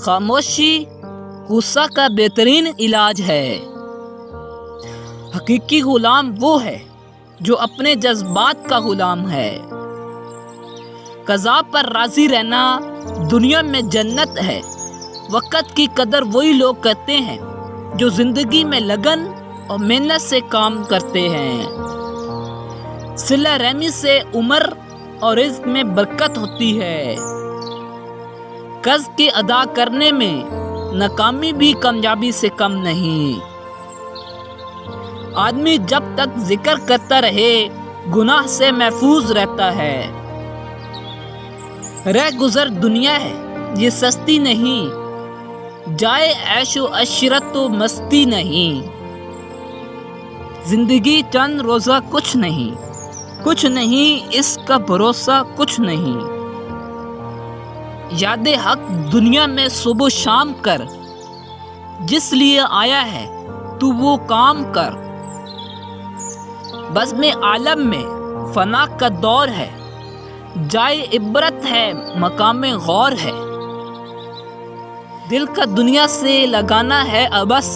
خاموشی غصہ کا بہترین علاج ہے۔ حقیقی غلام وہ ہے جو اپنے جذبات کا غلام ہے۔ قضا پر راضی رہنا دنیا میں جنت ہے۔ وقت کی قدر وہی لوگ کرتے ہیں جو زندگی میں لگن اور محنت سے کام کرتے ہیں۔ صلہ رحمی سے عمر اور رزق میں برکت ہوتی ہے۔ قرض کے ادا کرنے میں ناکامی بھی کامیابی سے کم نہیں۔ آدمی جب تک ذکر کرتا رہے گناہ سے محفوظ رہتا ہے۔ رہ گزر دنیا ہے یہ سستی نہیں، جائے عیش و عشرت و مستی نہیں۔ زندگی چند روزہ کچھ نہیں اس کا بھروسہ کچھ نہیں۔ یاد حق دنیا میں صبح شام کر، جس لیے آیا ہے تو وہ کام کر۔ بزم عالم میں فنا کا دور ہے، جائے عبرت ہے مقام غور ہے۔ دل کا دنیا سے لگانا ہے ابس،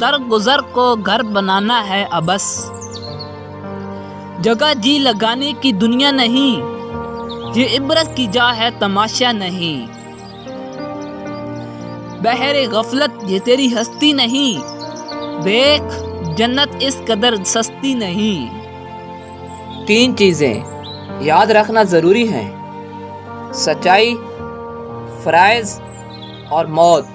در گزر کو گھر بنانا ہے ابس۔ جگہ جی لگانے کی دنیا نہیں، یہ عبرت کی جا ہے تماشا نہیں۔ بحر غفلت یہ تیری ہستی نہیں، دیکھ جنت اس قدر سستی نہیں۔ 3 چیزیں یاد رکھنا ضروری ہیں: سچائی، فرائض اور موت۔